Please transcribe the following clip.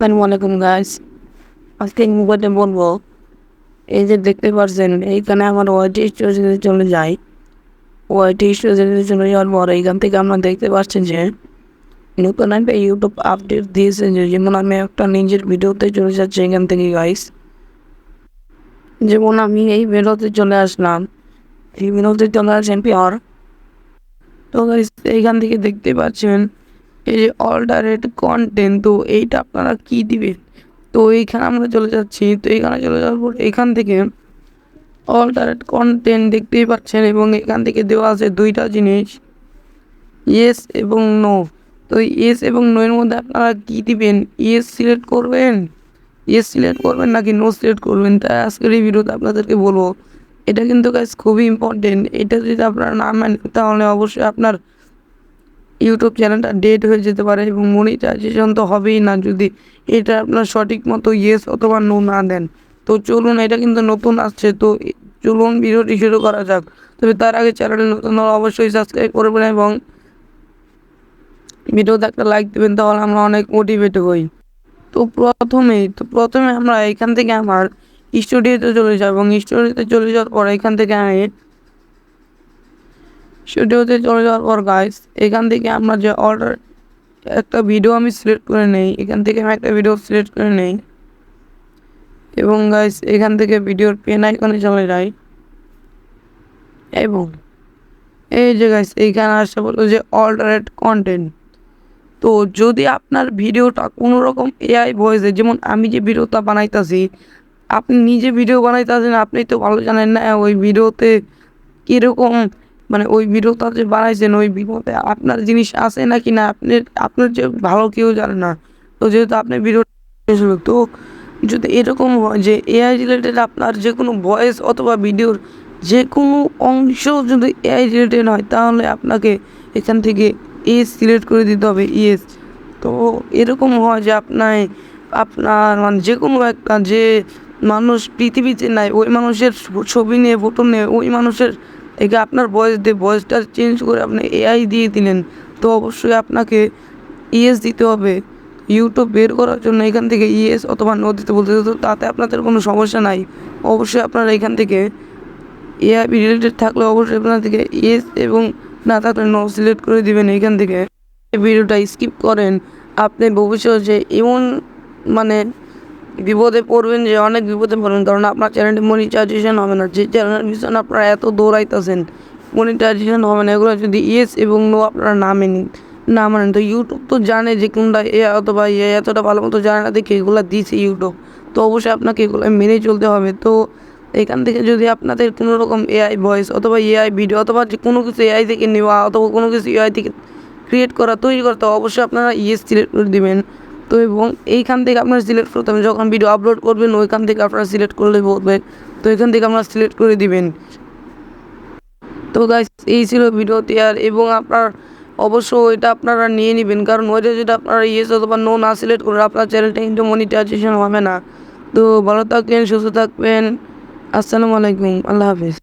আসসালামু আলাইকুম গাইস। আজকে মোবাইলে বলবো, এই যে দেখতে পাচ্ছেন এইখানে আমার ওয়াইটি স্টোরেজে চলে যায়। ওয়াইটি স্টোরেজে চলে যাওয়ার পর এইখান থেকে আমরা দেখতে পাচ্ছেন যে নতুন একটা ইউটিউব আপডেট দিয়েছে, যে যেমন আমি একটা নিজের ভিডিওতে চলে যাচ্ছি এখান থেকে গাইস। যেমন আমি এই ভিডিওতে চলে আসলাম, এই ভিডিওতে চলে আসেন পিওর। তো গাইস এইখান থেকে দেখতে পাচ্ছেন এই যে অল্টারেট কন্টেন্ট, তো এইটা আপনারা কি দিবেন। তো এইখানে আমরা চলে যাচ্ছি, তো এইখানে চলে যাওয়ার পর এখান থেকে অল্টারেট কন্টেন্ট দেখতেই পাচ্ছেন, এবং এখান থেকে দেওয়া আছে দুইটা জিনিস, ইয়েস এবং নো। তো ইয়েস এবং নো এর মধ্যে আপনারা কী দিবেন, ইয়েস সিলেক্ট করবেন, ইয়েস সিলেক্ট করবেন নাকি নো সিলেক্ট করবেন, তাই আজকের এই ভিডিওতে আপনাদেরকে বলবো। এটা কিন্তু গাইস খুবই ইম্পর্টেন্ট। এটা যদি আপনারা না মানেন তাহলে অবশ্যই আপনার ইউটিউব চ্যানেলটা ডেড হয়ে যেতে পারে এবং মনিটাইজেশন তো হবেই না যদি এটা আপনার সঠিক মতো ইয়েস অথবা নো না দেন। তো চলুন, এটা কিন্তু নতুন আসছে, তো চলুন ভিডিওটি শুরু করা যাক। তবে তার আগে চ্যানেলে নতুন হলে অবশ্যই সাবস্ক্রাইব করবেন এবং ভিডিওতে একটা লাইক দেবেন, তাহলে আমরা অনেক মোটিভেট হই। তো প্রথমে আমরা এখান থেকে আমার স্টুডিওতে চলে যাব, এবং স্টুডিওতে চলে যাওয়ার পর এখান থেকে আমি স্টুডিওতে চলে যাওয়ার পর গাইস এখান থেকে আমরা যে অর্ডার একটা ভিডিও আমি সিলেক্ট করে নেই, এখান থেকে আমি একটা ভিডিও সিলেক্ট করে নেই এবং গাইস এখান থেকে ভিডিওর পেন আইকনে চলে যাই। এবং এই যে গাইস এইখানে আসে বলো যে অল্টারেট কন্টেন্ট। তো যদি আপনার ভিডিওটা কোনো রকম এআই ভয়েসে, যেমন আমি যে ভিডিওটা বানাইতেছি, আপনি নিজে ভিডিও বানাইতেছেন, আপনি তো ভালো জানেন না ওই ভিডিওতে কীরকম, মানে ওই ভিডিওটা যে বানাইছেন ওই ভিডিওতে আপনার জিনিস আছে নাকি না, আপনার যে ভালো কেউ জানে না। তো যেহেতু আপনি ভিডিও, তো যদি এরকম হয় যে এআই রিলেটেড আপনার যে কোনো ভয়েস অথবা ভিডিওর যে কোনো অংশ যদি এআই রিলেটেড হয়, তাহলে আপনাকে এখান থেকে ইয়েস সিলেক্ট করে দিতে হবে, ইয়েস। তো এরকম হয় যে আপনার মানে যে কোনো একটা যে মানুষ পৃথিবীতে নাই, ওই মানুষের ছবি নিয়ে ফটো নিয়ে ওই মানুষের থেকে আপনার ভয়েস দিয়ে ভয়েসটা চেঞ্জ করে আপনি এআই দিয়ে দিলেন, তো অবশ্যই আপনাকে ইয়েস দিতে হবে ইউটিউব বের করার জন্য। এখান থেকে ইয়েস অথবা নো দিতে বলতে, তো তাতে আপনাদের কোনো সমস্যা নাই। অবশ্যই আপনারা এখান থেকে এআই রিলেটেড থাকলে অবশ্যই আপনার থেকে ইয়েস এবং না থাকলে নো সিলেক্ট করে দিবেন। এখান থেকে ভিডিওটা স্কিপ করেন, আপনি ভবিষ্যতে এমন মানে বিপদে পড়বেন যে অনেক বিপদে পড়বেন, কারণ আপনার চ্যানেলটি মনিটাইজেশন হবে না। যে চ্যানেলের পিছনে আপনারা এত দৌড়াইতেছেন মনিটাইজেশন হবে না, এগুলো যদি ইয়েস এবং নো আপনারা না মানেন, তো ইউটিউব তো জানে যে কোনটা এ অথবা এ এতটা ভালো মতো জানে না দেখে এগুলো দিছে ইউটিউব, তো অবশ্যই আপনাকে এগুলো মেনে চলতে হবে। তো এখান থেকে যদি আপনাদের কোনো রকম এআই ভয়েস অথবা এআই ভিডিও অথবা যে কোনো কিছু এআই থেকে নেওয়া অথবা কোনো কিছু এআই থেকে ক্রিয়েট করা তৈরি করতে, অবশ্যই আপনারা ইয়েস সিলেক্ট করে দেবেন। তো এবং এইখান থেকে আপনারা সিলেক্ট করতে হবে, যখন ভিডিও আপলোড করবেন ওইখান থেকে আপনারা সিলেক্ট করলে বলবে, তো এখান থেকে আপনারা সিলেক্ট করে দিবেন। তো গাইস এই ছিল ভিডিওটি, আর এবং আপনার অবশ্যই এটা আপনারা নিয়ে নেবেন, কারণ ওইটা যদি আপনারা ইয়েস অথবা নো না সিলেক্ট করেন আপনার চ্যানেলটা কিন্তু মনিটাইজেশন হবে না। তো ভালো থাকবেন, সুস্থ থাকবেন, আসসালামু আলাইকুম, আল্লাহ হাফিজ।